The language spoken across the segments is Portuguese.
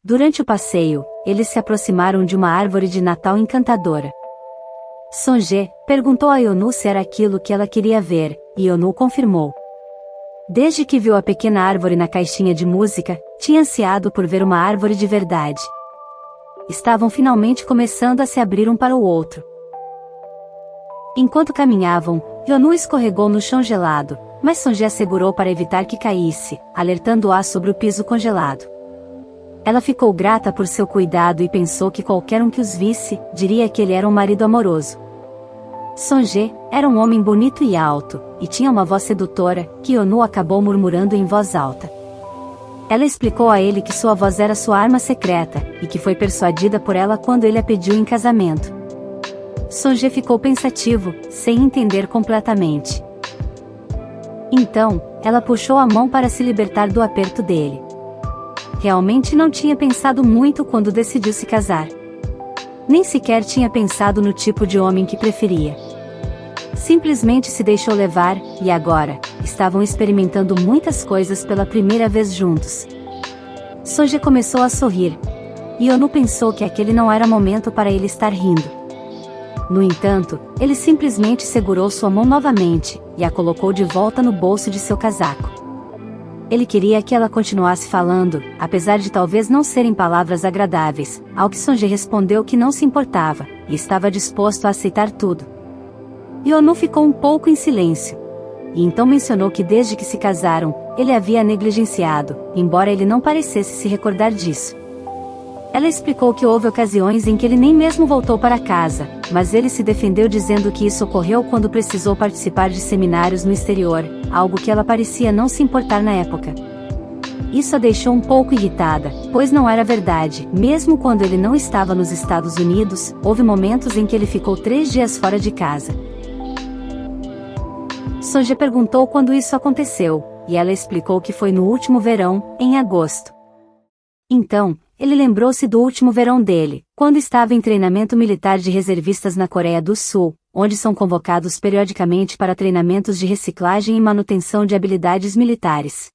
Durante o passeio, eles se aproximaram de uma árvore de Natal encantadora. Sonje perguntou a Yeonu se era aquilo que ela queria ver, e Yeonu confirmou. Desde que viu a pequena árvore na caixinha de música, tinha ansiado por ver uma árvore de verdade. Estavam finalmente começando a se abrir um para o outro. Enquanto caminhavam, Yeonu escorregou no chão gelado, mas Sonje assegurou para evitar que caísse, alertando-a sobre o piso congelado. Ela ficou grata por seu cuidado e pensou que qualquer um que os visse, diria que ele era um marido amoroso. Sonje era um homem bonito e alto, e tinha uma voz sedutora, que Yeonu acabou murmurando em voz alta. Ela explicou a ele que sua voz era sua arma secreta, e que foi persuadida por ela quando ele a pediu em casamento. Sonje ficou pensativo, sem entender completamente. Então, ela puxou a mão para se libertar do aperto dele. Realmente não tinha pensado muito quando decidiu se casar. Nem sequer tinha pensado no tipo de homem que preferia. Simplesmente se deixou levar, e agora, estavam experimentando muitas coisas pela primeira vez juntos. Sonje começou a sorrir. Yeonu pensou que aquele não era momento para ele estar rindo. No entanto, ele simplesmente segurou sua mão novamente, e a colocou de volta no bolso de seu casaco. Ele queria que ela continuasse falando, apesar de talvez não serem palavras agradáveis, ao que Sonje respondeu que não se importava, e estava disposto a aceitar tudo. Yeonu ficou um pouco em silêncio. E então mencionou que desde que se casaram, ele havia negligenciado, embora ele não parecesse se recordar disso. Ela explicou que houve ocasiões em que ele nem mesmo voltou para casa, mas ele se defendeu dizendo que isso ocorreu quando precisou participar de seminários no exterior, algo que ela parecia não se importar na época. Isso a deixou um pouco irritada, pois não era verdade. Mesmo quando ele não estava nos Estados Unidos, houve momentos em que ele ficou 3 dias fora de casa. Sonje perguntou quando isso aconteceu, e ela explicou que foi no último verão, em agosto. Então, ele lembrou-se do último verão dele, quando estava em treinamento militar de reservistas na Coreia do Sul, onde são convocados periodicamente para treinamentos de reciclagem e manutenção de habilidades militares.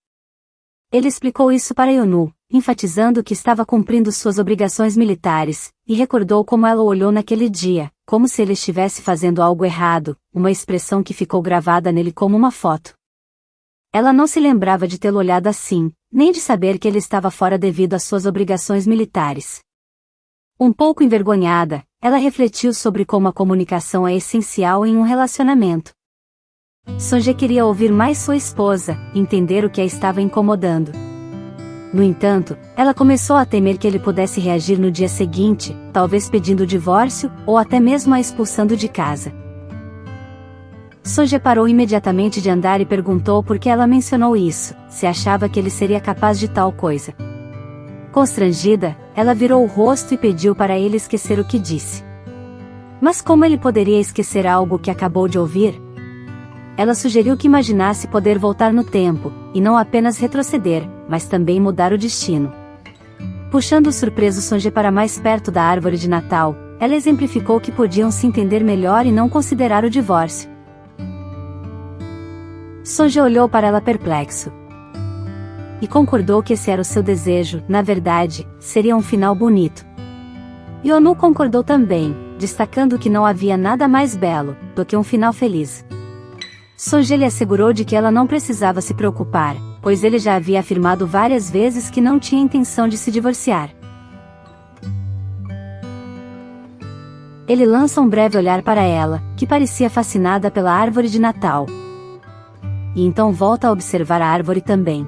Ele explicou isso para Yeonu, enfatizando que estava cumprindo suas obrigações militares, e recordou como ela o olhou naquele dia, como se ele estivesse fazendo algo errado, uma expressão que ficou gravada nele como uma foto. Ela não se lembrava de tê-lo olhado assim, nem de saber que ele estava fora devido às suas obrigações militares. Um pouco envergonhada, ela refletiu sobre como a comunicação é essencial em um relacionamento. Sonje queria ouvir mais sua esposa, entender o que a estava incomodando. No entanto, ela começou a temer que ele pudesse reagir no dia seguinte, talvez pedindo o divórcio, ou até mesmo a expulsando de casa. Sonje parou imediatamente de andar e perguntou por que ela mencionou isso, se achava que ele seria capaz de tal coisa. Constrangida, ela virou o rosto e pediu para ele esquecer o que disse. Mas como ele poderia esquecer algo que acabou de ouvir? Ela sugeriu que imaginasse poder voltar no tempo, e não apenas retroceder, mas também mudar o destino. Puxando o surpreso Sonje para mais perto da árvore de Natal, ela exemplificou que podiam se entender melhor e não considerar o divórcio. Sonje olhou para ela perplexo. E concordou que esse era o seu desejo, na verdade, seria um final bonito. Yeonu concordou também, destacando que não havia nada mais belo do que um final feliz. Sonje lhe assegurou de que ela não precisava se preocupar, pois ele já havia afirmado várias vezes que não tinha intenção de se divorciar. Ele lança um breve olhar para ela, que parecia fascinada pela árvore de Natal. E então volta a observar a árvore também.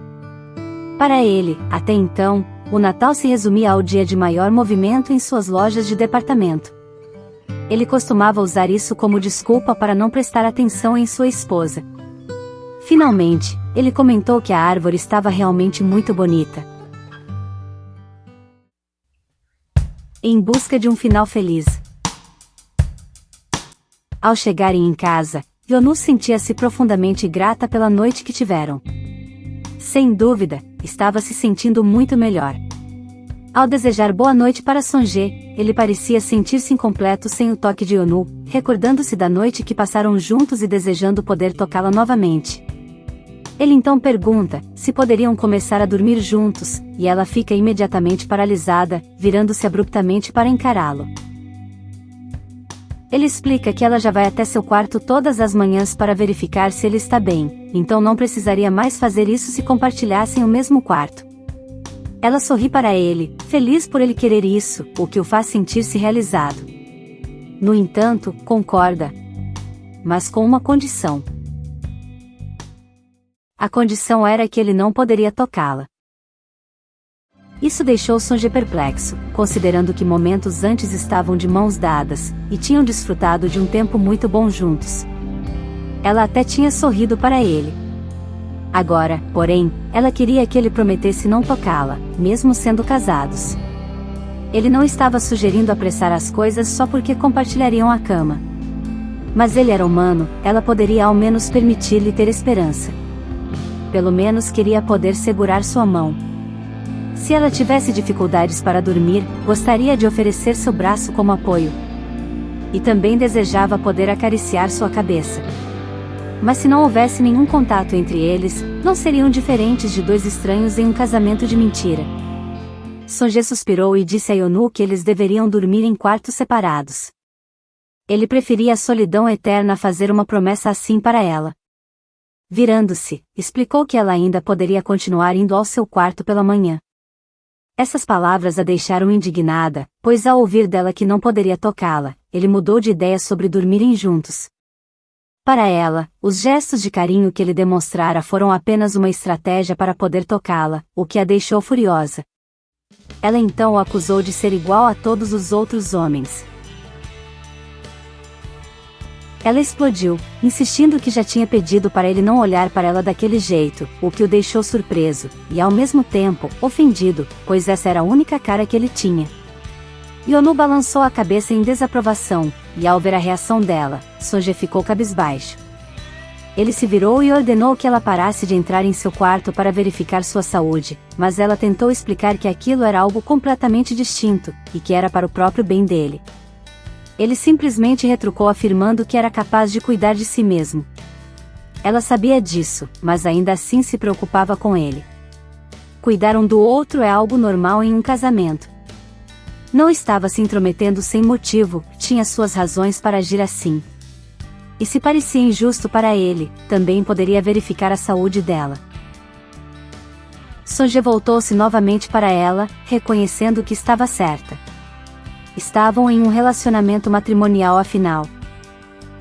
Para ele, até então, o Natal se resumia ao dia de maior movimento em suas lojas de departamento. Ele costumava usar isso como desculpa para não prestar atenção em sua esposa. Finalmente, ele comentou que a árvore estava realmente muito bonita. Em busca de um final feliz. Ao chegarem em casa, Yeonu sentia-se profundamente grata pela noite que tiveram. Sem dúvida, estava se sentindo muito melhor. Ao desejar boa noite para Sonje, ele parecia sentir-se incompleto sem o toque de Yeonu, recordando-se da noite que passaram juntos e desejando poder tocá-la novamente. Ele então pergunta se poderiam começar a dormir juntos, e ela fica imediatamente paralisada, virando-se abruptamente para encará-lo. Ele explica que ela já vai até seu quarto todas as manhãs para verificar se ele está bem, então não precisaria mais fazer isso se compartilhassem o mesmo quarto. Ela sorri para ele, feliz por ele querer isso, o que o faz sentir-se realizado. No entanto, concorda. Mas com uma condição. A condição era que ele não poderia tocá-la. Isso deixou Sonje perplexo, considerando que momentos antes estavam de mãos dadas, e tinham desfrutado de um tempo muito bom juntos. Ela até tinha sorrido para ele. Agora, porém, ela queria que ele prometesse não tocá-la, mesmo sendo casados. Ele não estava sugerindo apressar as coisas só porque compartilhariam a cama. Mas ele era humano, ela poderia ao menos permitir-lhe ter esperança. Pelo menos queria poder segurar sua mão. Se ela tivesse dificuldades para dormir, gostaria de oferecer seu braço como apoio. E também desejava poder acariciar sua cabeça. Mas se não houvesse nenhum contato entre eles, não seriam diferentes de dois estranhos em um casamento de mentira. Sonje suspirou e disse a Yonu que eles deveriam dormir em quartos separados. Ele preferia a solidão eterna a fazer uma promessa assim para ela. Virando-se, explicou que ela ainda poderia continuar indo ao seu quarto pela manhã. Essas palavras a deixaram indignada, pois ao ouvir dela que não poderia tocá-la, ele mudou de ideia sobre dormirem juntos. Para ela, os gestos de carinho que ele demonstrara foram apenas uma estratégia para poder tocá-la, o que a deixou furiosa. Ela então o acusou de ser igual a todos os outros homens. Ela explodiu, insistindo que já tinha pedido para ele não olhar para ela daquele jeito, o que o deixou surpreso, e ao mesmo tempo, ofendido, pois essa era a única cara que ele tinha. Yonu balançou a cabeça em desaprovação, e ao ver a reação dela, Sonje ficou cabisbaixo. Ele se virou e ordenou que ela parasse de entrar em seu quarto para verificar sua saúde, mas ela tentou explicar que aquilo era algo completamente distinto, e que era para o próprio bem dele. Ele simplesmente retrucou afirmando que era capaz de cuidar de si mesmo. Ela sabia disso, mas ainda assim se preocupava com ele. Cuidar um do outro é algo normal em um casamento. Não estava se intrometendo sem motivo, tinha suas razões para agir assim. E se parecia injusto para ele, também poderia verificar a saúde dela. Sonje voltou-se novamente para ela, reconhecendo que estava certa. Estavam em um relacionamento matrimonial afinal.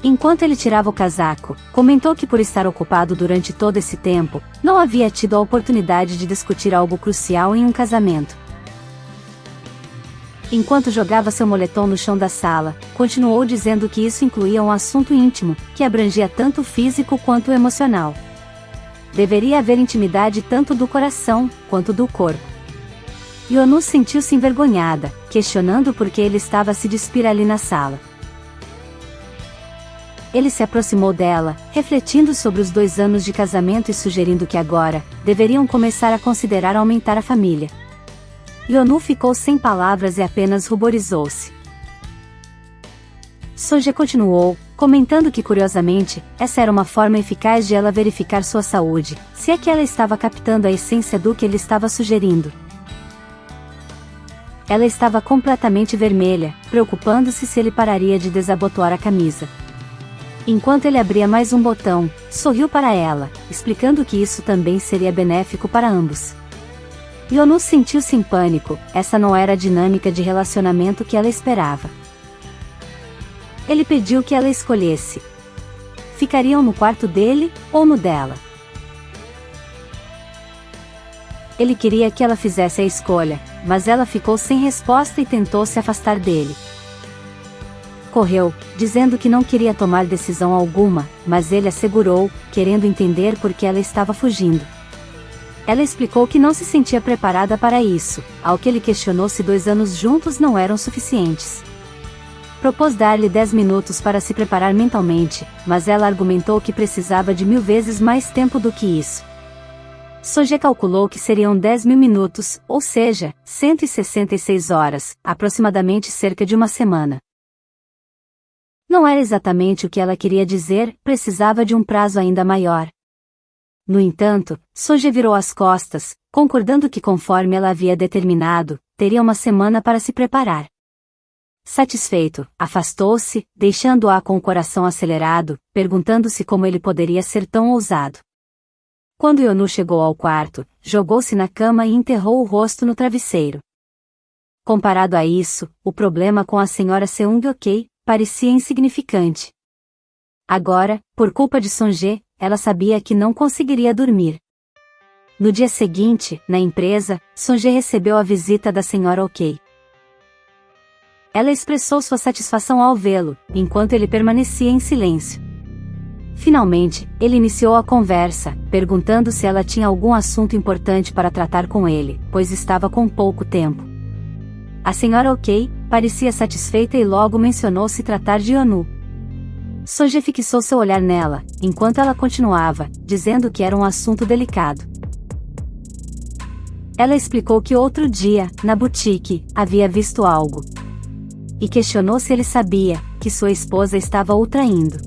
Enquanto ele tirava o casaco, comentou que por estar ocupado durante todo esse tempo, não havia tido a oportunidade de discutir algo crucial em um casamento. Enquanto jogava seu moletom no chão da sala, continuou dizendo que isso incluía um assunto íntimo, que abrangia tanto o físico quanto o emocional. Deveria haver intimidade tanto do coração, quanto do corpo. Yonu sentiu-se envergonhada, questionando por que ele estava a se despir ali na sala. Ele se aproximou dela, refletindo sobre os 2 anos de casamento e sugerindo que agora, deveriam começar a considerar aumentar a família. Yonu ficou sem palavras e apenas ruborizou-se. Sonje continuou, comentando que curiosamente, essa era uma forma eficaz de ela verificar sua saúde, se é que ela estava captando a essência do que ele estava sugerindo. Ela estava completamente vermelha, preocupando-se se ele pararia de desabotoar a camisa. Enquanto ele abria mais um botão, sorriu para ela, explicando que isso também seria benéfico para ambos. Yonu sentiu-se em pânico, essa não era a dinâmica de relacionamento que ela esperava. Ele pediu que ela escolhesse. Ficariam no quarto dele, ou no dela? Ele queria que ela fizesse a escolha, mas ela ficou sem resposta e tentou se afastar dele. Correu, dizendo que não queria tomar decisão alguma, mas ele assegurou, querendo entender por que ela estava fugindo. Ela explicou que não se sentia preparada para isso, ao que ele questionou se 2 anos juntos não eram suficientes. Propôs dar-lhe 10 minutos para se preparar mentalmente, mas ela argumentou que precisava de 1000 vezes mais tempo do que isso. Sonje calculou que seriam 10.000 minutos, ou seja, 166 horas, aproximadamente cerca de uma semana. Não era exatamente o que ela queria dizer, precisava de um prazo ainda maior. No entanto, Sonje virou as costas, concordando que conforme ela havia determinado, teria uma semana para se preparar. Satisfeito, afastou-se, deixando-a com o coração acelerado, perguntando-se como ele poderia ser tão ousado. Quando Yonu chegou ao quarto, jogou-se na cama e enterrou o rosto no travesseiro. Comparado a isso, o problema com a senhora Seung-ok parecia insignificante. Agora, por culpa de Sonje, ela sabia que não conseguiria dormir. No dia seguinte, na empresa, Sonje recebeu a visita da senhora Ok. Ela expressou sua satisfação ao vê-lo, enquanto ele permanecia em silêncio. Finalmente, ele iniciou a conversa, perguntando se ela tinha algum assunto importante para tratar com ele, pois estava com pouco tempo. A senhora Ok parecia satisfeita e logo mencionou se tratar de Yonu. Sonje fixou seu olhar nela, enquanto ela continuava, dizendo que era um assunto delicado. Ela explicou que outro dia, na boutique, havia visto algo. E questionou se ele sabia que sua esposa estava o traindo.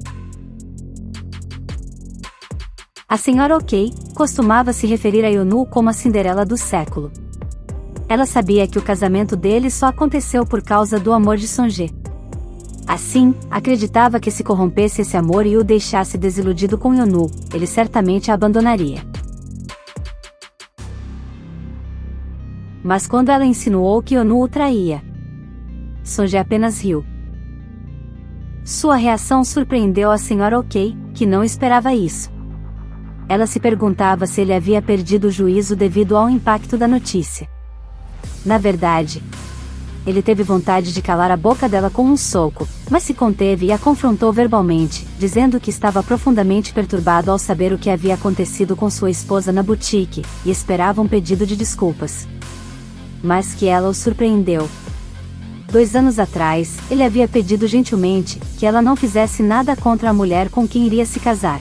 A senhora Ok costumava se referir a Yonu como a Cinderela do século. Ela sabia que o casamento dele só aconteceu por causa do amor de Sonje. Assim, acreditava que se corrompesse esse amor e o deixasse desiludido com Yonu, ele certamente a abandonaria. Mas quando ela insinuou que Yonu o traía, Sonje apenas riu. Sua reação surpreendeu a senhora Ok, que não esperava isso. Ela se perguntava se ele havia perdido o juízo devido ao impacto da notícia. Na verdade, ele teve vontade de calar a boca dela com um soco, mas se conteve e a confrontou verbalmente, dizendo que estava profundamente perturbado ao saber o que havia acontecido com sua esposa na boutique, e esperava um pedido de desculpas. Mas que ela o surpreendeu. 2 anos atrás, ele havia pedido gentilmente que ela não fizesse nada contra a mulher com quem iria se casar.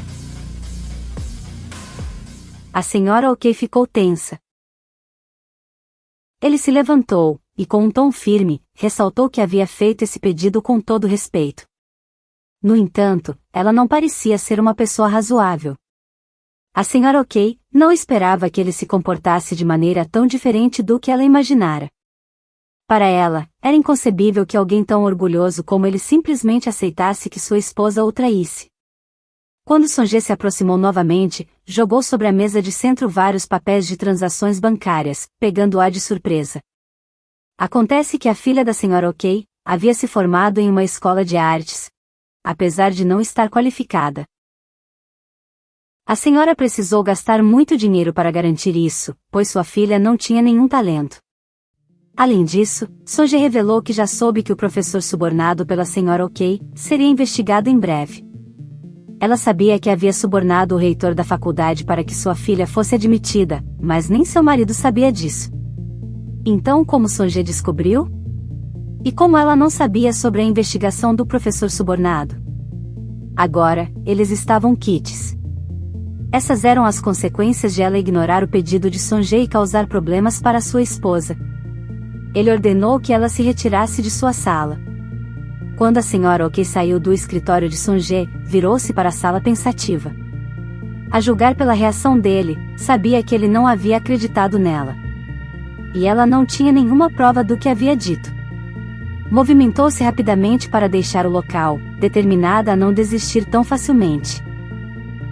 A senhora Ok ficou tensa. Ele se levantou, e com um tom firme, ressaltou que havia feito esse pedido com todo respeito. No entanto, ela não parecia ser uma pessoa razoável. A senhora Ok não esperava que ele se comportasse de maneira tão diferente do que ela imaginara. Para ela, era inconcebível que alguém tão orgulhoso como ele simplesmente aceitasse que sua esposa o traísse. Quando Sonje se aproximou novamente, jogou sobre a mesa de centro vários papéis de transações bancárias, pegando-a de surpresa. Acontece que a filha da senhora Ok havia se formado em uma escola de artes, apesar de não estar qualificada. A senhora precisou gastar muito dinheiro para garantir isso, pois sua filha não tinha nenhum talento. Além disso, Sonje revelou que já soube que o professor subornado pela senhora Ok seria investigado em breve. Ela sabia que havia subornado o reitor da faculdade para que sua filha fosse admitida, mas nem seu marido sabia disso. Então como Sonje descobriu? E como ela não sabia sobre a investigação do professor subornado? Agora, eles estavam quites. Essas eram as consequências de ela ignorar o pedido de Sonje e causar problemas para sua esposa. Ele ordenou que ela se retirasse de sua sala. Quando a senhora Ok saiu do escritório de Sonje, virou-se para a sala pensativa. A julgar pela reação dele, sabia que ele não havia acreditado nela. E ela não tinha nenhuma prova do que havia dito. Movimentou-se rapidamente para deixar o local, determinada a não desistir tão facilmente.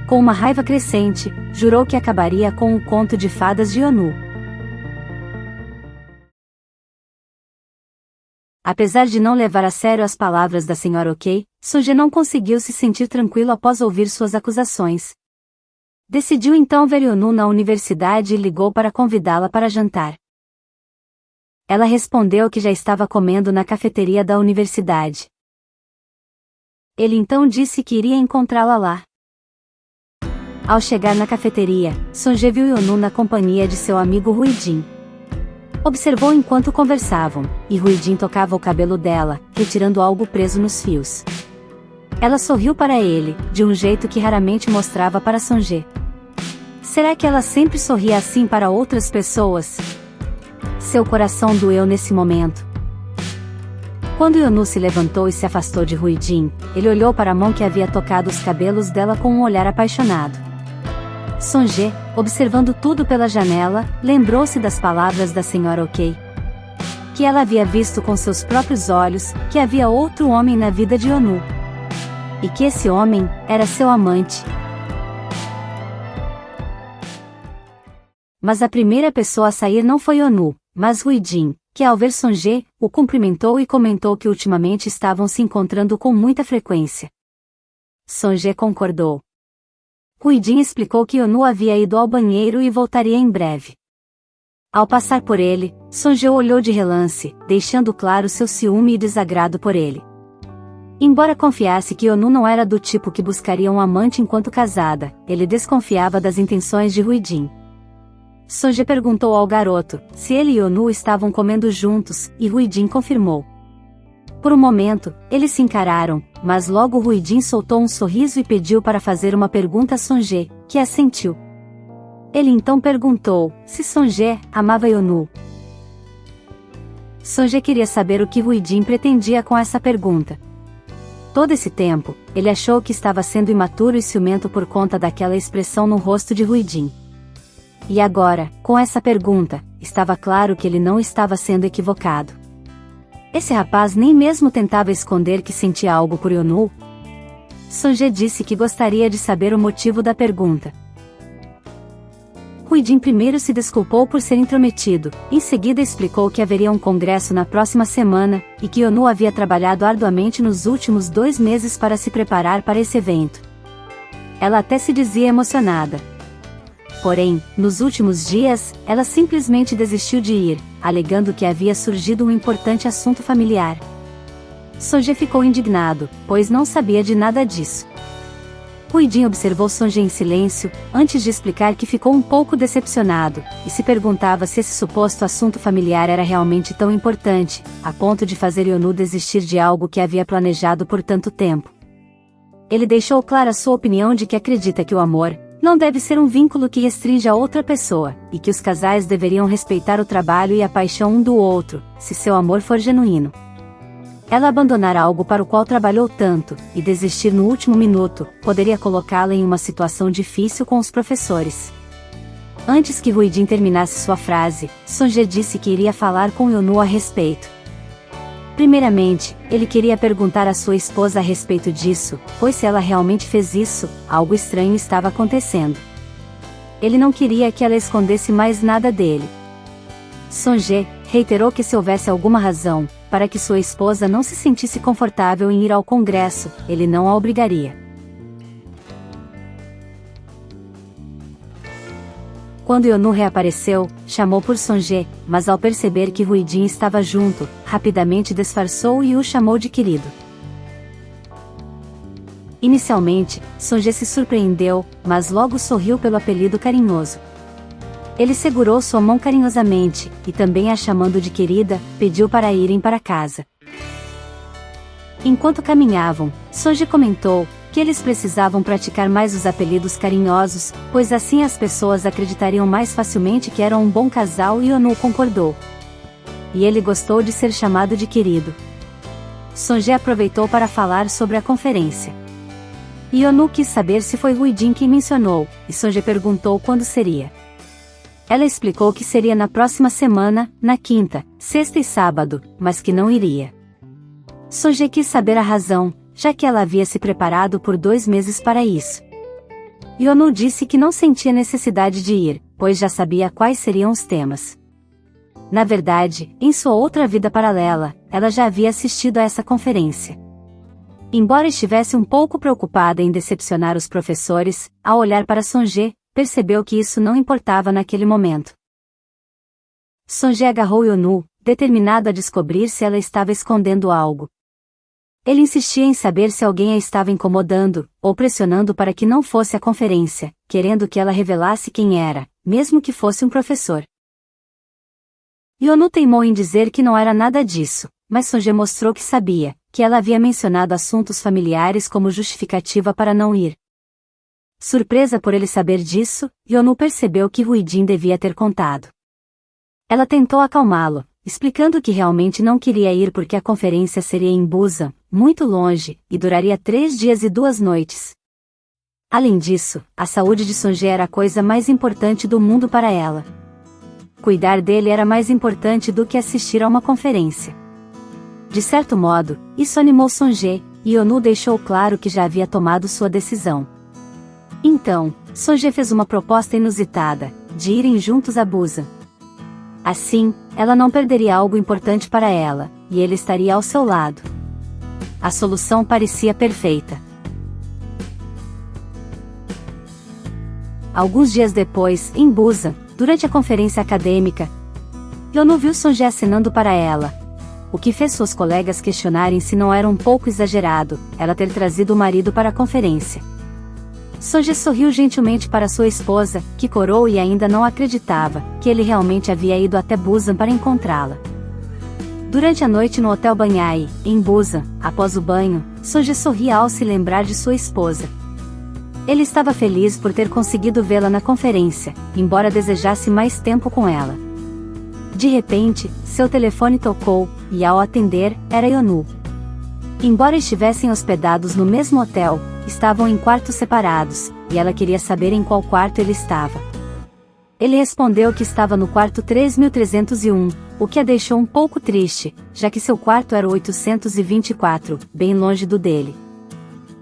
Com uma raiva crescente, jurou que acabaria com o conto de fadas de Yonu. Apesar de não levar a sério as palavras da senhora Ok, Sonje não conseguiu se sentir tranquilo após ouvir suas acusações. Decidiu então ver Yonu na universidade e ligou para convidá-la para jantar. Ela respondeu que já estava comendo na cafeteria da universidade. Ele então disse que iria encontrá-la lá. Ao chegar na cafeteria, Sonje viu Yonu na companhia de seu amigo Ruijin. Observou enquanto conversavam, e Ruijin tocava o cabelo dela, retirando algo preso nos fios. Ela sorriu para ele, de um jeito que raramente mostrava para Sonje. Será que ela sempre sorria assim para outras pessoas? Seu coração doeu nesse momento. Quando Yonu se levantou e se afastou de Ruijin, ele olhou para a mão que havia tocado os cabelos dela com um olhar apaixonado. Sonje, observando tudo pela janela, lembrou-se das palavras da senhora Ok. Que ela havia visto com seus próprios olhos, que havia outro homem na vida de Yeonu. E que esse homem era seu amante. Mas a primeira pessoa a sair não foi Yeonu, mas Huijin, que ao ver Sonje, o cumprimentou e comentou que ultimamente estavam se encontrando com muita frequência. Sonje concordou. Huijin explicou que Yeonu havia ido ao banheiro e voltaria em breve. Ao passar por ele, Sonje olhou de relance, deixando claro seu ciúme e desagrado por ele. Embora confiasse que Yeonu não era do tipo que buscaria um amante enquanto casada, ele desconfiava das intenções de Huijin. Sonje perguntou ao garoto se ele e Yeonu estavam comendo juntos, e Huijin confirmou. Por um momento, eles se encararam, mas logo Huijin soltou um sorriso e pediu para fazer uma pergunta a Sonje, que assentiu. Ele então perguntou se Sonje amava Yeonu. Sonje queria saber o que Huijin pretendia com essa pergunta. Todo esse tempo, ele achou que estava sendo imaturo e ciumento por conta daquela expressão no rosto de Huijin. E agora, com essa pergunta, estava claro que ele não estava sendo equivocado. Esse rapaz nem mesmo tentava esconder que sentia algo por Yeonu. Sonje disse que gostaria de saber o motivo da pergunta. Huijin primeiro se desculpou por ser intrometido, em seguida explicou que haveria um congresso na próxima semana, e que Yeonu havia trabalhado arduamente nos últimos 2 meses para se preparar para esse evento. Ela até se dizia emocionada. Porém, nos últimos dias, ela simplesmente desistiu de ir, alegando que havia surgido um importante assunto familiar. Sonje ficou indignado, pois não sabia de nada disso. Huijin observou Sonje em silêncio, antes de explicar que ficou um pouco decepcionado, e se perguntava se esse suposto assunto familiar era realmente tão importante, a ponto de fazer Yeonu desistir de algo que havia planejado por tanto tempo. Ele deixou clara sua opinião de que acredita que o amor não deve ser um vínculo que restringe a outra pessoa, e que os casais deveriam respeitar o trabalho e a paixão um do outro, se seu amor for genuíno. Ela abandonar algo para o qual trabalhou tanto, e desistir no último minuto, poderia colocá-la em uma situação difícil com os professores. Antes que Huijin terminasse sua frase, Sonje disse que iria falar com Yeonu a respeito. Primeiramente, ele queria perguntar à sua esposa a respeito disso, pois se ela realmente fez isso, algo estranho estava acontecendo. Ele não queria que ela escondesse mais nada dele. Sonje reiterou que se houvesse alguma razão, para que sua esposa não se sentisse confortável em ir ao congresso, ele não a obrigaria. Quando Yeonu reapareceu, chamou por Sonje, mas ao perceber que Huijin estava junto, rapidamente disfarçou e o chamou de querido. Inicialmente, Sonje se surpreendeu, mas logo sorriu pelo apelido carinhoso. Ele segurou sua mão carinhosamente, e também a chamando de querida, pediu para irem para casa. Enquanto caminhavam, Sonje comentou que eles precisavam praticar mais os apelidos carinhosos, pois assim as pessoas acreditariam mais facilmente que eram um bom casal, e Yeonu concordou. E ele gostou de ser chamado de querido. Sonje aproveitou para falar sobre a conferência. Yeonu quis saber se foi Huijin quem mencionou, e Sonje perguntou quando seria. Ela explicou que seria na próxima semana, na quinta, sexta e sábado, mas que não iria. Sonje quis saber a razão, já que ela havia se preparado por 2 meses para isso. Yeonu disse que não sentia necessidade de ir, pois já sabia quais seriam os temas. Na verdade, em sua outra vida paralela, ela já havia assistido a essa conferência. Embora estivesse um pouco preocupada em decepcionar os professores, ao olhar para Sonje, percebeu que isso não importava naquele momento. Sonje agarrou Yeonu, determinado a descobrir se ela estava escondendo algo. Ele insistia em saber se alguém a estava incomodando, ou pressionando para que não fosse à conferência, querendo que ela revelasse quem era, mesmo que fosse um professor. Yeonu teimou em dizer que não era nada disso, mas Sonje mostrou que sabia, que ela havia mencionado assuntos familiares como justificativa para não ir. Surpresa por ele saber disso, Yeonu percebeu que Huijin devia ter contado. Ela tentou acalmá-lo, explicando que realmente não queria ir porque a conferência seria em Busan, muito longe, e duraria 3 dias e 2 noites. Além disso, a saúde de Sonjê era a coisa mais importante do mundo para ela. Cuidar dele era mais importante do que assistir a uma conferência. De certo modo, isso animou Sonjê, e Yonu deixou claro que já havia tomado sua decisão. Então, Sonjê fez uma proposta inusitada, de irem juntos a Busan. Assim, ela não perderia algo importante para ela, e ele estaria ao seu lado. A solução parecia perfeita. Alguns dias depois, em Busan, durante a conferência acadêmica, Yonu viu Sonjê acenando para ela, o que fez suas colegas questionarem se não era um pouco exagerado ela ter trazido o marido para a conferência. Sonjê sorriu gentilmente para sua esposa, que corou e ainda não acreditava que ele realmente havia ido até Busan para encontrá-la. Durante a noite no Hotel Banhai, em Busan, após o banho, Sonjê sorria ao se lembrar de sua esposa. Ele estava feliz por ter conseguido vê-la na conferência, embora desejasse mais tempo com ela. De repente, seu telefone tocou, e ao atender, era Yonu. Embora estivessem hospedados no mesmo hotel, estavam em quartos separados, e ela queria saber em qual quarto ele estava. Ele respondeu que estava no quarto 3301, o que a deixou um pouco triste, já que seu quarto era o 824, bem longe do dele.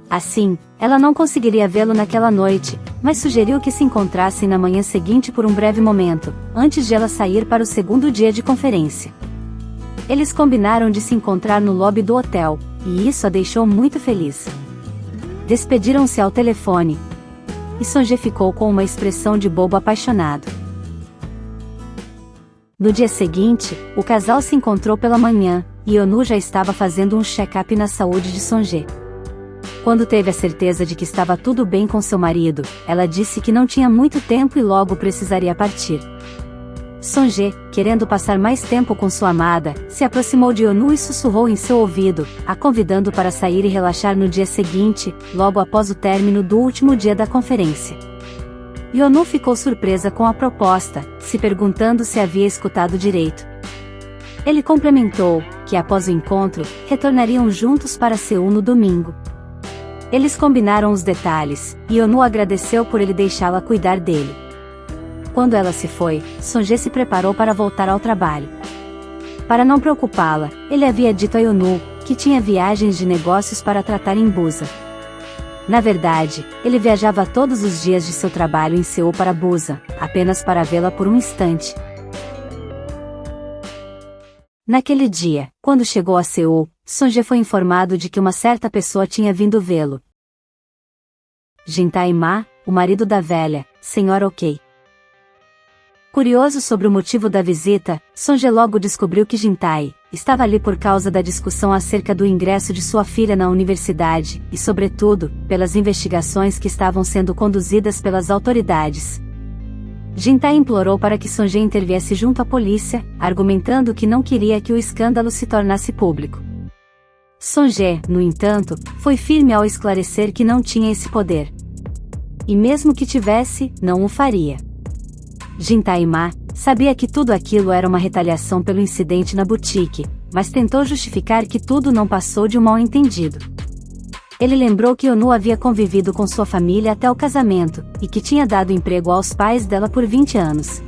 Assim, ela não conseguiria vê-lo naquela noite, mas sugeriu que se encontrassem na manhã seguinte por um breve momento, antes de ela sair para o segundo dia de conferência. Eles combinaram de se encontrar no lobby do hotel, e isso a deixou muito feliz. Despediram-se ao telefone. E Sonjê ficou com uma expressão de bobo apaixonado. No dia seguinte, o casal se encontrou pela manhã, e Yonu já estava fazendo um check-up na saúde de Sonjê. Quando teve a certeza de que estava tudo bem com seu marido, ela disse que não tinha muito tempo e logo precisaria partir. Sonjê, querendo passar mais tempo com sua amada, se aproximou de Yonu e sussurrou em seu ouvido, a convidando para sair e relaxar no dia seguinte, logo após o término do último dia da conferência. Yonu ficou surpresa com a proposta, se perguntando se havia escutado direito. Ele complementou, que após o encontro, retornariam juntos para Seul no domingo. Eles combinaram os detalhes, e Yonu agradeceu por ele deixá-la cuidar dele. Quando ela se foi, Sonjê se preparou para voltar ao trabalho. Para não preocupá-la, ele havia dito a Yonu que tinha viagens de negócios para tratar em Busan. Na verdade, ele viajava todos os dias de seu trabalho em Seul para Busan, apenas para vê-la por um instante. Naquele dia, quando chegou a Seul, Sonjê foi informado de que uma certa pessoa tinha vindo vê-lo. Jintae Ma, o marido da velha, Senhora Ok. Curioso sobre o motivo da visita, Sonjê logo descobriu que Jintae estava ali por causa da discussão acerca do ingresso de sua filha na universidade, e sobretudo, pelas investigações que estavam sendo conduzidas pelas autoridades. Jintae implorou para que Sonjê interviesse junto à polícia, argumentando que não queria que o escândalo se tornasse público. Sonjê, no entanto, foi firme ao esclarecer que não tinha esse poder. E mesmo que tivesse, não o faria. Jintae Ma sabia que tudo aquilo era uma retaliação pelo incidente na boutique, mas tentou justificar que tudo não passou de um mal-entendido. Ele lembrou que Yonu havia convivido com sua família até o casamento, e que tinha dado emprego aos pais dela por 20 anos.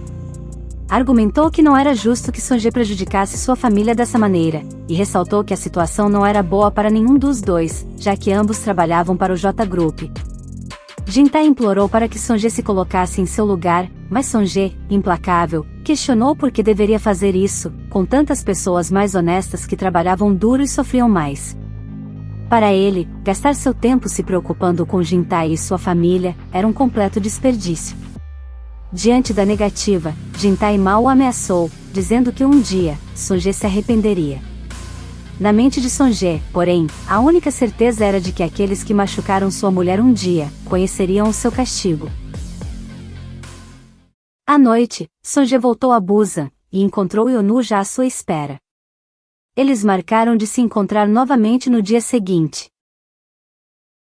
Argumentou que não era justo que Sonjê prejudicasse sua família dessa maneira, e ressaltou que a situação não era boa para nenhum dos dois, já que ambos trabalhavam para o J Group. Jintae implorou para que Sonjê se colocasse em seu lugar, mas Sonjê, implacável, questionou por que deveria fazer isso, com tantas pessoas mais honestas que trabalhavam duro e sofriam mais. Para ele, gastar seu tempo se preocupando com Jintae e sua família era um completo desperdício. Diante da negativa, Jintae Ma o ameaçou, dizendo que um dia, Sonjê se arrependeria. Na mente de Sonjê, porém, a única certeza era de que aqueles que machucaram sua mulher um dia, conheceriam o seu castigo. À noite, Sonjê voltou a Busan, e encontrou Yonu já à sua espera. Eles marcaram de se encontrar novamente no dia seguinte.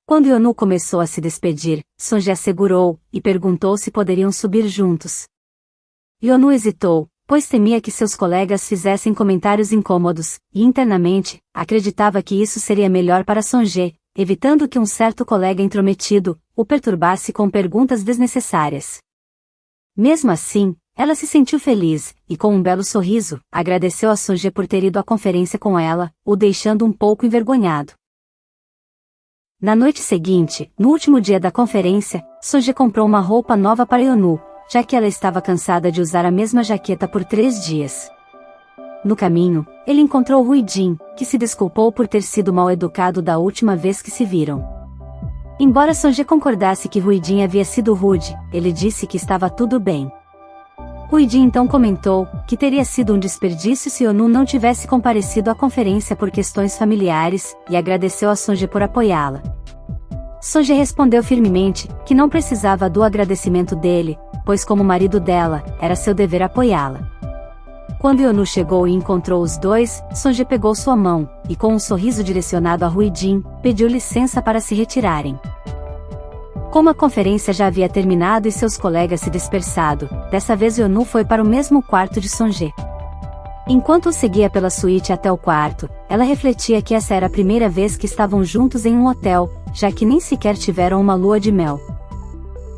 Quando Yonu começou a se despedir, Sonjê assegurou, e perguntou se poderiam subir juntos. Yonu hesitou, pois temia que seus colegas fizessem comentários incômodos, e internamente, acreditava que isso seria melhor para Sonjê, evitando que um certo colega intrometido o perturbasse com perguntas desnecessárias. Mesmo assim, ela se sentiu feliz, e com um belo sorriso, agradeceu a Sonje por ter ido à conferência com ela, o deixando um pouco envergonhado. Na noite seguinte, no último dia da conferência, Sonje comprou uma roupa nova para Yeonu, já que ela estava cansada de usar a mesma jaqueta por 3 dias. No caminho, ele encontrou Ruijin, que se desculpou por ter sido mal educado da última vez que se viram. Embora Sonje concordasse que Ruijin havia sido rude, ele disse que estava tudo bem. Ruijin então comentou que teria sido um desperdício se Yeonu não tivesse comparecido à conferência por questões familiares, e agradeceu a Sonje por apoiá-la. Sonje respondeu firmemente que não precisava do agradecimento dele, pois como marido dela, era seu dever apoiá-la. Quando Yeonu chegou e encontrou os dois, Sonje pegou sua mão, e com um sorriso direcionado a Ruijin, pediu licença para se retirarem. Como a conferência já havia terminado e seus colegas se dispersado, dessa vez Yeonu foi para o mesmo quarto de Sonje. Enquanto o seguia pela suíte até o quarto, ela refletia que essa era a primeira vez que estavam juntos em um hotel, já que nem sequer tiveram uma lua de mel.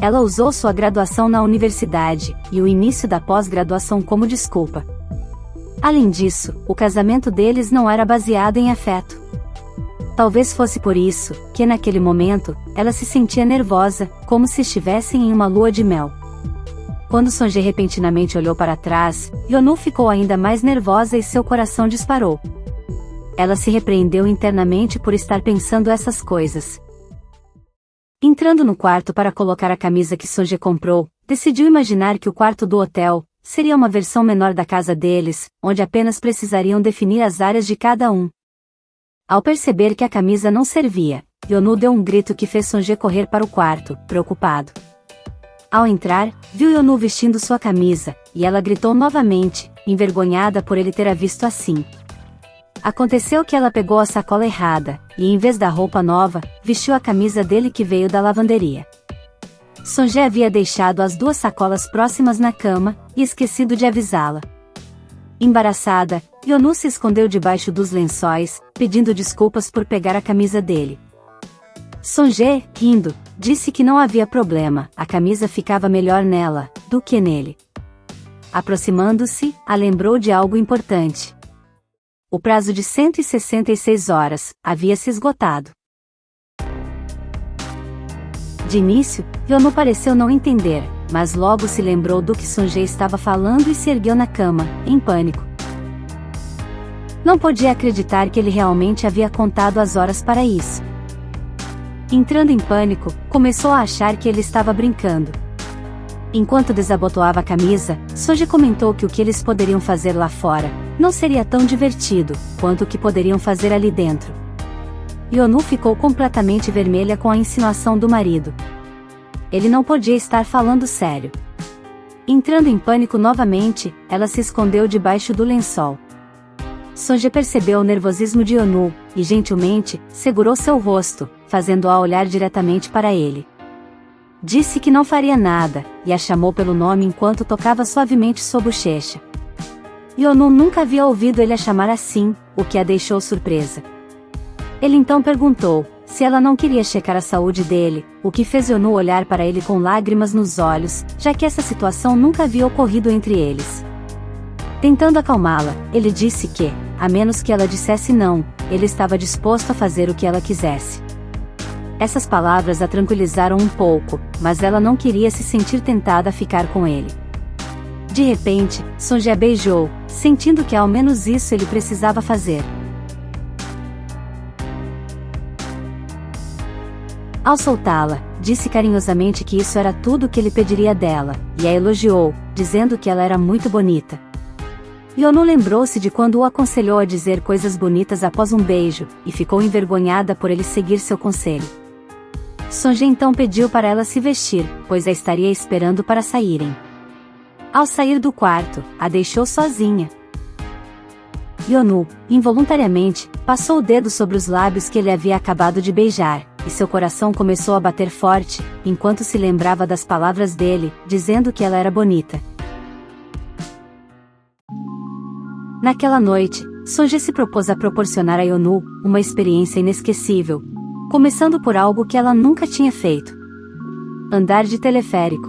Ela usou sua graduação na universidade, e o início da pós-graduação como desculpa. Além disso, o casamento deles não era baseado em afeto. Talvez fosse por isso, que naquele momento, ela se sentia nervosa, como se estivessem em uma lua de mel. Quando Sonje repentinamente olhou para trás, Yeonu ficou ainda mais nervosa e seu coração disparou. Ela se repreendeu internamente por estar pensando essas coisas. Entrando no quarto para colocar a camisa que Sonje comprou, decidiu imaginar que o quarto do hotel seria uma versão menor da casa deles, onde apenas precisariam definir as áreas de cada um. Ao perceber que a camisa não servia, Yeonu deu um grito que fez Sonje correr para o quarto, preocupado. Ao entrar, viu Yeonu vestindo sua camisa, e ela gritou novamente, envergonhada por ele ter a visto assim. Aconteceu que ela pegou a sacola errada, e em vez da roupa nova, vestiu a camisa dele que veio da lavanderia. Sonje havia deixado as 2 sacolas próximas na cama, e esquecido de avisá-la. Embaraçada, Yeonu se escondeu debaixo dos lençóis, pedindo desculpas por pegar a camisa dele. Sonje, rindo, disse que não havia problema, a camisa ficava melhor nela, do que nele. Aproximando-se, a lembrou de algo importante. O prazo de 166 horas havia se esgotado. De início, Yeonu pareceu não entender, mas logo se lembrou do que Sonje estava falando e se ergueu na cama, em pânico. Não podia acreditar que ele realmente havia contado as horas para isso. Entrando em pânico, começou a achar que ele estava brincando. Enquanto desabotoava a camisa, Sonje comentou que o que eles poderiam fazer lá fora não seria tão divertido quanto o que poderiam fazer ali dentro. Yeonu ficou completamente vermelha com a insinuação do marido. Ele não podia estar falando sério. Entrando em pânico novamente, ela se escondeu debaixo do lençol. Sonje percebeu o nervosismo de Yeonu, e gentilmente, segurou seu rosto, fazendo-a olhar diretamente para ele. Disse que não faria nada, e a chamou pelo nome enquanto tocava suavemente sua bochecha. Yeonu nunca havia ouvido ele a chamar assim, o que a deixou surpresa. Ele então perguntou se ela não queria checar a saúde dele, o que fez Yeonu olhar para ele com lágrimas nos olhos, já que essa situação nunca havia ocorrido entre eles. Tentando acalmá-la, ele disse que, a menos que ela dissesse não, ele estava disposto a fazer o que ela quisesse. Essas palavras a tranquilizaram um pouco, mas ela não queria se sentir tentada a ficar com ele. De repente, Sonje a beijou, sentindo que ao menos isso ele precisava fazer. Ao soltá-la, disse carinhosamente que isso era tudo o que ele pediria dela, e a elogiou, dizendo que ela era muito bonita. Yeonu lembrou-se de quando o aconselhou a dizer coisas bonitas após um beijo, e ficou envergonhada por ele seguir seu conselho. Sonje então pediu para ela se vestir, pois a estaria esperando para saírem. Ao sair do quarto, a deixou sozinha. Yeonu, involuntariamente, passou o dedo sobre os lábios que ele havia acabado de beijar, e seu coração começou a bater forte, enquanto se lembrava das palavras dele, dizendo que ela era bonita. Naquela noite, Sonje se propôs a proporcionar a Yeonu uma experiência inesquecível. começando por algo que ela nunca tinha feito: andar de teleférico.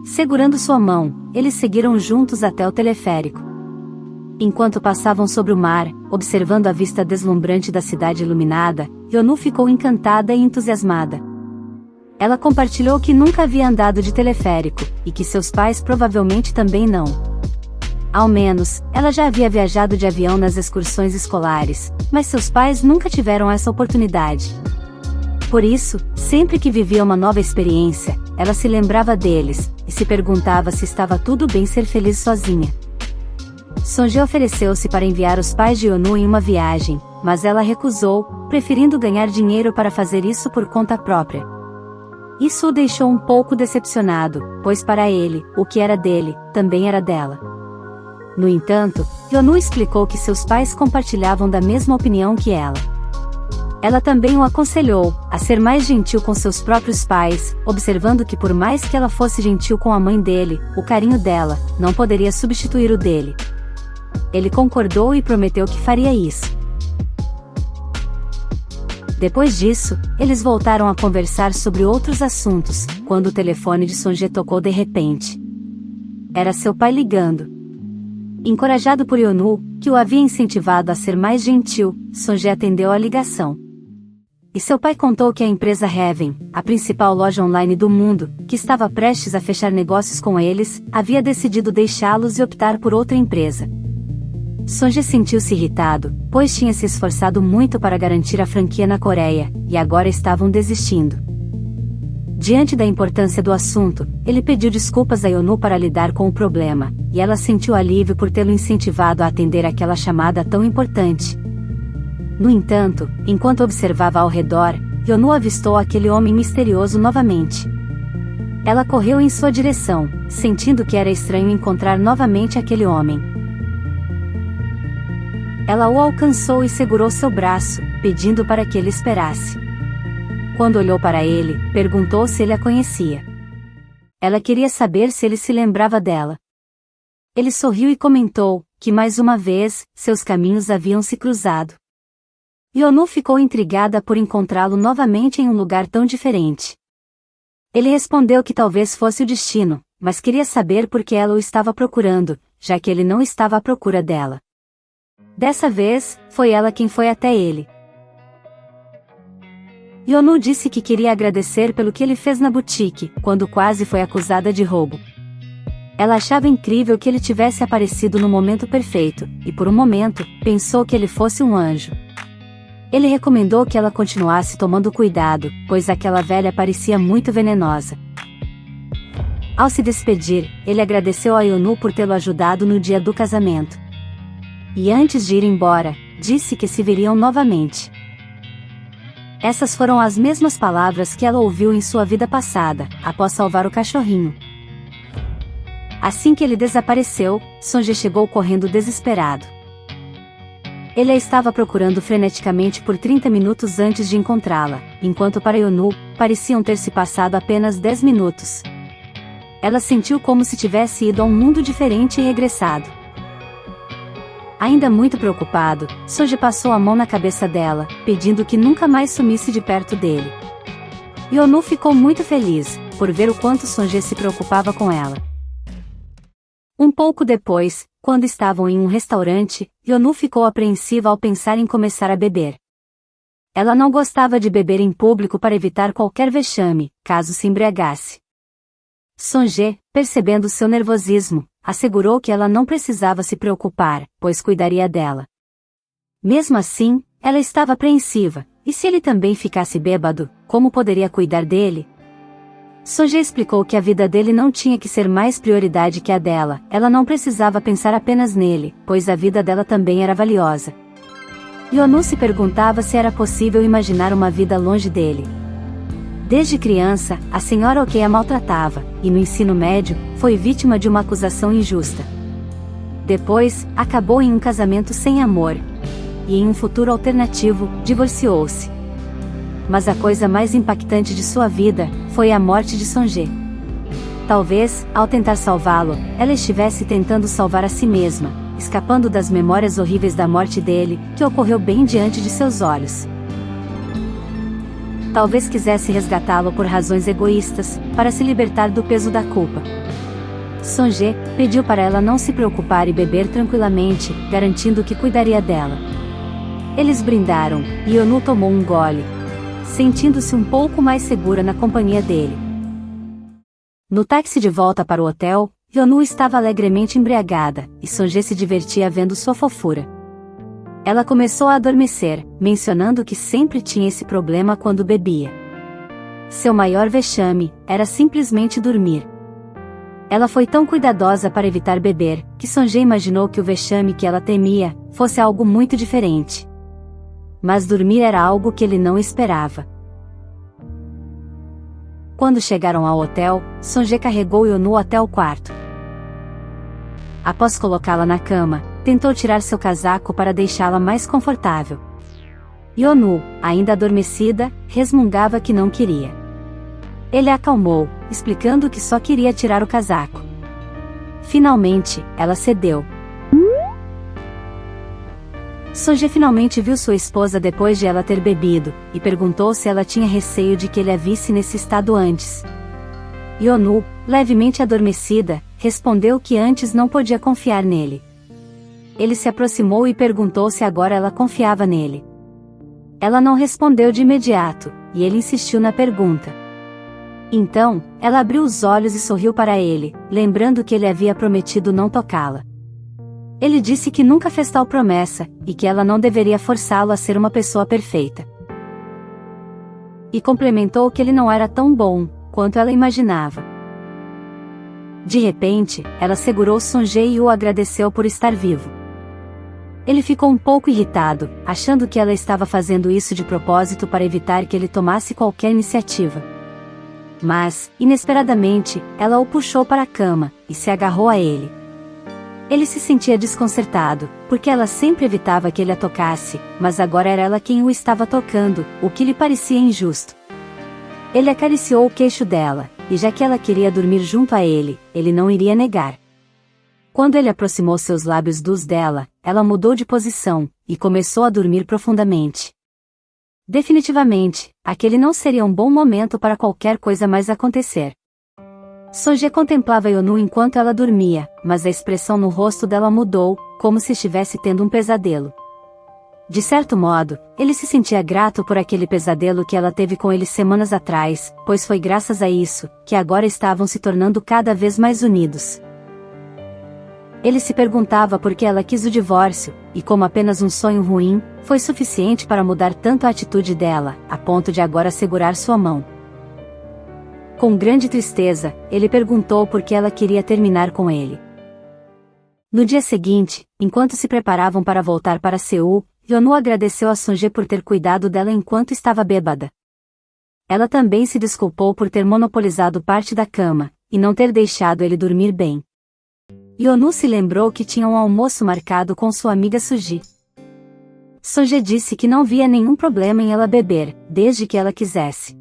Segurando sua mão, eles seguiram juntos até o teleférico. Enquanto passavam sobre o mar, observando a vista deslumbrante da cidade iluminada, Yonu ficou encantada e entusiasmada. Ela compartilhou que nunca havia andado de teleférico, e que seus pais provavelmente também não. Ao menos, ela já havia viajado de avião nas excursões escolares, mas seus pais nunca tiveram essa oportunidade. Por isso, sempre que vivia uma nova experiência, ela se lembrava deles, e se perguntava se estava tudo bem ser feliz sozinha. Sonje ofereceu-se para enviar os pais de Yonu em uma viagem, mas ela recusou, preferindo ganhar dinheiro para fazer isso por conta própria. Isso o deixou um pouco decepcionado, pois para ele, o que era dele, também era dela. No entanto, Yonu explicou que seus pais compartilhavam da mesma opinião que ela. Ela também o aconselhou a ser mais gentil com seus próprios pais, observando que por mais que ela fosse gentil com a mãe dele, o carinho dela não poderia substituir o dele. Ele concordou e prometeu que faria isso. Depois disso, eles voltaram a conversar sobre outros assuntos, quando o telefone de Sonje tocou de repente. Era seu pai ligando. Encorajado por Yonu, que o havia incentivado a ser mais gentil, Sonje atendeu a ligação. E seu pai contou que a empresa Heaven, a principal loja online do mundo, que estava prestes a fechar negócios com eles, havia decidido deixá-los e optar por outra empresa. Sonje sentiu-se irritado, pois tinha se esforçado muito para garantir a franquia na Coreia, e agora estavam desistindo. Diante da importância do assunto, ele pediu desculpas a Yonu para lidar com o problema, e ela sentiu alívio por tê-lo incentivado a atender aquela chamada tão importante. No entanto, enquanto observava ao redor, Yonu avistou aquele homem misterioso novamente. Ela correu em sua direção, sentindo que era estranho encontrar novamente aquele homem. Ela o alcançou e segurou seu braço, pedindo para que ele esperasse. Quando olhou para ele, perguntou se ele a conhecia. Ela queria saber se ele se lembrava dela. Ele sorriu e comentou que mais uma vez, seus caminhos haviam se cruzado. Yonu ficou intrigada por encontrá-lo novamente em um lugar tão diferente. Ele respondeu que talvez fosse o destino, mas queria saber por que ela o estava procurando, já que ele não estava à procura dela. Dessa vez, foi ela quem foi até ele. Yonu disse que queria agradecer pelo que ele fez na boutique, quando quase foi acusada de roubo. Ela achava incrível que ele tivesse aparecido no momento perfeito, e por um momento, pensou que ele fosse um anjo. Ele recomendou que ela continuasse tomando cuidado, pois aquela velha parecia muito venenosa. Ao se despedir, ele agradeceu a Yonu por tê-lo ajudado no dia do casamento. E antes de ir embora, disse que se veriam novamente. Essas foram as mesmas palavras que ela ouviu em sua vida passada, após salvar o cachorrinho. Assim que ele desapareceu, Sonje chegou correndo desesperado. Ele a estava procurando freneticamente por 30 minutos antes de encontrá-la, enquanto para Yonu, pareciam ter se passado apenas 10 minutos. Ela sentiu como se tivesse ido a um mundo diferente e regressado. Ainda muito preocupado, Sonje passou a mão na cabeça dela, pedindo que nunca mais sumisse de perto dele. Yonu ficou muito feliz, por ver o quanto Sonje se preocupava com ela. Um pouco depois, quando estavam em um restaurante, Yonu ficou apreensiva ao pensar em começar a beber. Ela não gostava de beber em público para evitar qualquer vexame, caso se embriagasse. Sonje, percebendo seu nervosismo, assegurou que ela não precisava se preocupar, pois cuidaria dela. Mesmo assim, ela estava apreensiva, e se ele também ficasse bêbado, como poderia cuidar dele? Sonje explicou que a vida dele não tinha que ser mais prioridade que a dela, ela não precisava pensar apenas nele, pois a vida dela também era valiosa. Yonu se perguntava se era possível imaginar uma vida longe dele. Desde criança, a senhora Okey a maltratava, e no ensino médio, foi vítima de uma acusação injusta. Depois, acabou em um casamento sem amor. E em um futuro alternativo, divorciou-se. Mas a coisa mais impactante de sua vida, foi a morte de Sonje. Talvez, ao tentar salvá-lo, ela estivesse tentando salvar a si mesma, escapando das memórias horríveis da morte dele, que ocorreu bem diante de seus olhos. Talvez quisesse resgatá-lo por razões egoístas, para se libertar do peso da culpa. Sonje pediu para ela não se preocupar e beber tranquilamente, garantindo que cuidaria dela. Eles brindaram, e Yeonu tomou um gole, sentindo-se um pouco mais segura na companhia dele. No táxi de volta para o hotel, Yeonu estava alegremente embriagada, e Sonje se divertia vendo sua fofura. Ela começou a adormecer, mencionando que sempre tinha esse problema quando bebia. Seu maior vexame era simplesmente dormir. Ela foi tão cuidadosa para evitar beber, que Sonje imaginou que o vexame que ela temia fosse algo muito diferente. Mas dormir era algo que ele não esperava. Quando chegaram ao hotel, Sonje carregou Yeonu até o quarto. Após colocá-la na cama, tentou tirar seu casaco para deixá-la mais confortável. Yeonu, ainda adormecida, resmungava que não queria. Ele a acalmou, explicando que só queria tirar o casaco. Finalmente, ela cedeu. Sonje finalmente viu sua esposa depois de ela ter bebido, e perguntou se ela tinha receio de que ele a visse nesse estado antes. Yeonu, levemente adormecida, respondeu que antes não podia confiar nele. Ele se aproximou e perguntou se agora ela confiava nele. Ela não respondeu de imediato, e ele insistiu na pergunta. Então, ela abriu os olhos e sorriu para ele, lembrando que ele havia prometido não tocá-la. Ele disse que nunca fez tal promessa, e que ela não deveria forçá-lo a ser uma pessoa perfeita. E complementou que ele não era tão bom quanto ela imaginava. De repente, ela segurou Sonje e o agradeceu por estar vivo. Ele ficou um pouco irritado, achando que ela estava fazendo isso de propósito para evitar que ele tomasse qualquer iniciativa. Mas, inesperadamente, ela o puxou para a cama, e se agarrou a ele. Ele se sentia desconcertado, porque ela sempre evitava que ele a tocasse, mas agora era ela quem o estava tocando, o que lhe parecia injusto. Ele acariciou o queixo dela, e já que ela queria dormir junto a ele, ele não iria negar. Quando ele aproximou seus lábios dos dela, ela mudou de posição, e começou a dormir profundamente. Definitivamente, aquele não seria um bom momento para qualquer coisa mais acontecer. Sonje contemplava Yeonu enquanto ela dormia, mas a expressão no rosto dela mudou, como se estivesse tendo um pesadelo. De certo modo, ele se sentia grato por aquele pesadelo que ela teve com ele semanas atrás, pois foi graças a isso, que agora estavam se tornando cada vez mais unidos. Ele se perguntava por que ela quis o divórcio, e como apenas um sonho ruim, foi suficiente para mudar tanto a atitude dela, a ponto de agora segurar sua mão. Com grande tristeza, ele perguntou por que ela queria terminar com ele. No dia seguinte, enquanto se preparavam para voltar para Seul, Yeonu agradeceu a Sonje por ter cuidado dela enquanto estava bêbada. Ela também se desculpou por ter monopolizado parte da cama, e não ter deixado ele dormir bem. Yeonu se lembrou que tinha um almoço marcado com sua amiga Suji. Sonje disse que não via nenhum problema em ela beber, desde que ela quisesse.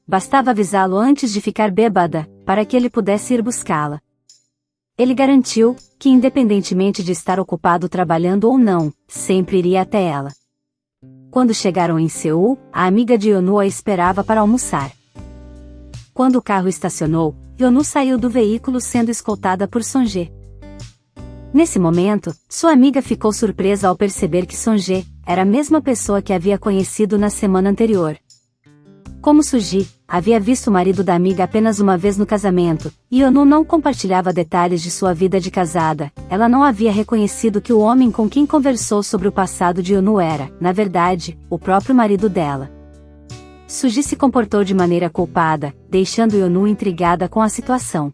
Bastava avisá-lo antes de ficar bêbada, para que ele pudesse ir buscá-la. Ele garantiu que, independentemente de estar ocupado trabalhando ou não, sempre iria até ela. Quando chegaram em Seul, a amiga de Yeonu a esperava para almoçar. Quando o carro estacionou, Yeonu saiu do veículo sendo escoltada por Sonje. Nesse momento, sua amiga ficou surpresa ao perceber que Sonje era a mesma pessoa que havia conhecido na semana anterior. Como Suji havia visto o marido da amiga apenas uma vez no casamento, e Yeonu não compartilhava detalhes de sua vida de casada, ela não havia reconhecido que o homem com quem conversou sobre o passado de Yeonu era, na verdade, o próprio marido dela. Suji se comportou de maneira culpada, deixando Yeonu intrigada com a situação.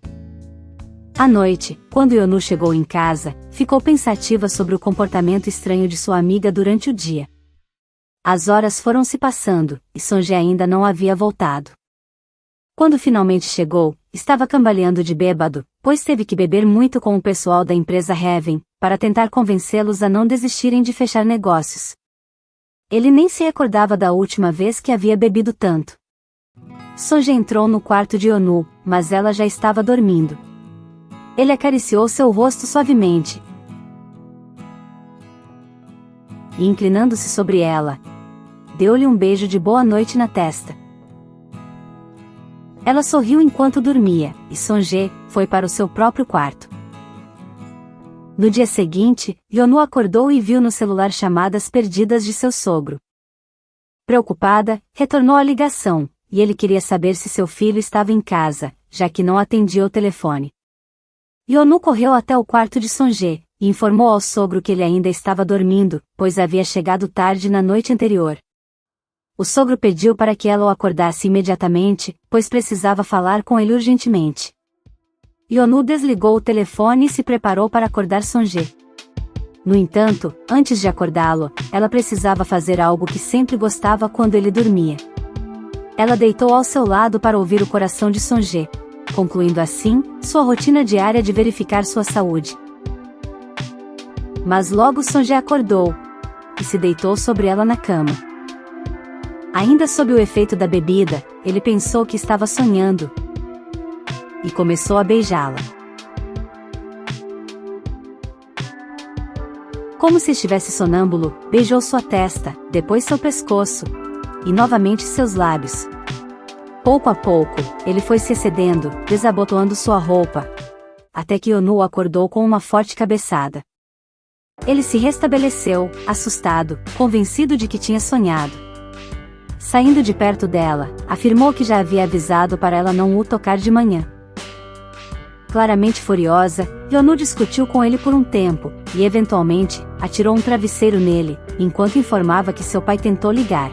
À noite, quando Yeonu chegou em casa, ficou pensativa sobre o comportamento estranho de sua amiga durante o dia. As horas foram se passando, e Sonje ainda não havia voltado. Quando finalmente chegou, estava cambaleando de bêbado, pois teve que beber muito com o pessoal da empresa Heaven, para tentar convencê-los a não desistirem de fechar negócios. Ele nem se recordava da última vez que havia bebido tanto. Sonje entrou no quarto de Yeonu, mas ela já estava dormindo. Ele acariciou seu rosto suavemente. E inclinando-se sobre ela, deu-lhe um beijo de boa noite na testa. Ela sorriu enquanto dormia, e Sonje foi para o seu próprio quarto. No dia seguinte, Yeonu acordou e viu no celular chamadas perdidas de seu sogro. Preocupada, retornou a ligação, e ele queria saber se seu filho estava em casa, já que não atendia o telefone. Yeonu correu até o quarto de Sonje, e informou ao sogro que ele ainda estava dormindo, pois havia chegado tarde na noite anterior. O sogro pediu para que ela o acordasse imediatamente, pois precisava falar com ele urgentemente. Yeonu desligou o telefone e se preparou para acordar Sonje. No entanto, antes de acordá-lo, ela precisava fazer algo que sempre gostava quando ele dormia. Ela deitou ao seu lado para ouvir o coração de Sonje, concluindo assim sua rotina diária de verificar sua saúde. Mas logo Sonje acordou e se deitou sobre ela na cama. Ainda sob o efeito da bebida, ele pensou que estava sonhando e começou a beijá-la. Como se estivesse sonâmbulo, beijou sua testa, depois seu pescoço e novamente seus lábios. Pouco a pouco, ele foi se excedendo, desabotoando sua roupa, até que Yeonu acordou com uma forte cabeçada. Ele se restabeleceu, assustado, convencido de que tinha sonhado. Saindo de perto dela, afirmou que já havia avisado para ela não o tocar de manhã. Claramente furiosa, Yeonu discutiu com ele por um tempo, e eventualmente, atirou um travesseiro nele, enquanto informava que seu pai tentou ligar.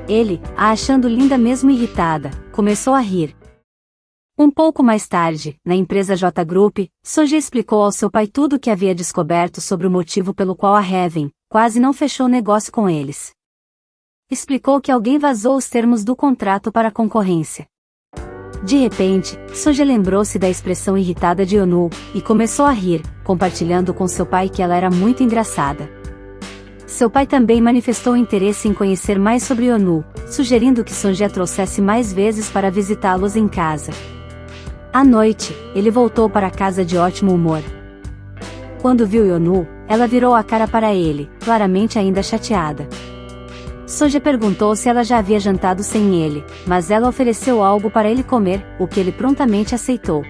Ele, a achando linda mesmo irritada, começou a rir. Um pouco mais tarde, na empresa J Group, Sonje explicou ao seu pai tudo o que havia descoberto sobre o motivo pelo qual a Heaven quase não fechou negócio com eles. Explicou que alguém vazou os termos do contrato para a concorrência. De repente, Sonje lembrou-se da expressão irritada de Yeonu, e começou a rir, compartilhando com seu pai que ela era muito engraçada. Seu pai também manifestou interesse em conhecer mais sobre Yeonu, sugerindo que Sonje a trouxesse mais vezes para visitá-los em casa. À noite, ele voltou para casa de ótimo humor. Quando viu Yeonu, ela virou a cara para ele, claramente ainda chateada. Sonje perguntou se ela já havia jantado sem ele, mas ela ofereceu algo para ele comer, o que ele prontamente aceitou.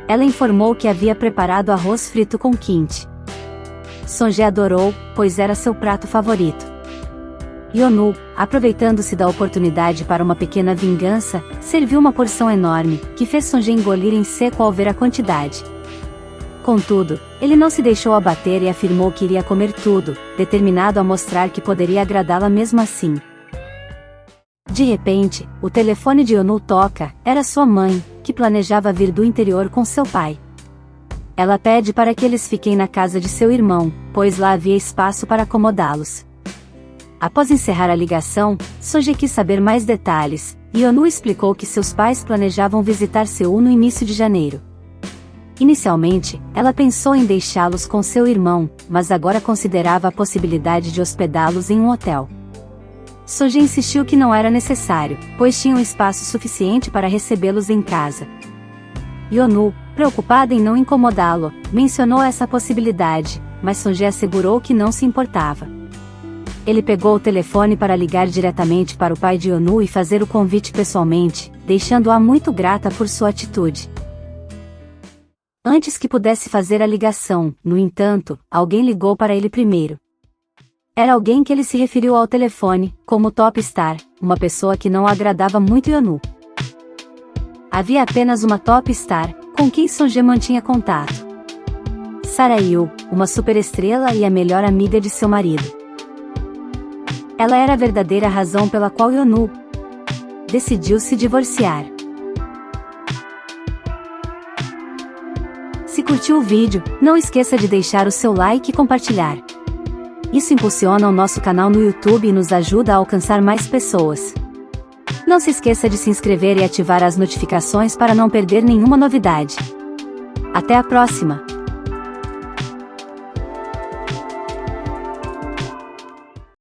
Ela informou que havia preparado arroz frito com kimchi. Sonje adorou, pois era seu prato favorito. Yeonu, aproveitando-se da oportunidade para uma pequena vingança, serviu uma porção enorme, que fez Sonje engolir em seco ao ver a quantidade. Contudo, ele não se deixou abater e afirmou que iria comer tudo, determinado a mostrar que poderia agradá-la mesmo assim. De repente, o telefone de Yeonu toca, era sua mãe, que planejava vir do interior com seu pai. Ela pede para que eles fiquem na casa de seu irmão, pois lá havia espaço para acomodá-los. Após encerrar a ligação, Sonje quis saber mais detalhes, e Yeonu explicou que seus pais planejavam visitar Seul no início de janeiro. Inicialmente, ela pensou em deixá-los com seu irmão, mas agora considerava a possibilidade de hospedá-los em um hotel. Sonje insistiu que não era necessário, pois tinham espaço suficiente para recebê-los em casa. Yeonu, preocupada em não incomodá-lo, mencionou essa possibilidade, mas Sonje assegurou que não se importava. Ele pegou o telefone para ligar diretamente para o pai de Yeonu e fazer o convite pessoalmente, deixando-a muito grata por sua atitude. Antes que pudesse fazer a ligação, no entanto, alguém ligou para ele primeiro. Era alguém que ele se referiu ao telefone, como Top Star, uma pessoa que não agradava muito Yeonu. Havia apenas uma Top Star, com quem Sonje mantinha contato. Sara Yu, uma superestrela e a melhor amiga de seu marido. Ela era a verdadeira razão pela qual Yeonu decidiu se divorciar. Se curtiu o vídeo, não esqueça de deixar o seu like e compartilhar. Isso impulsiona o nosso canal no YouTube e nos ajuda a alcançar mais pessoas. Não se esqueça de se inscrever e ativar as notificações para não perder nenhuma novidade. Até a próxima!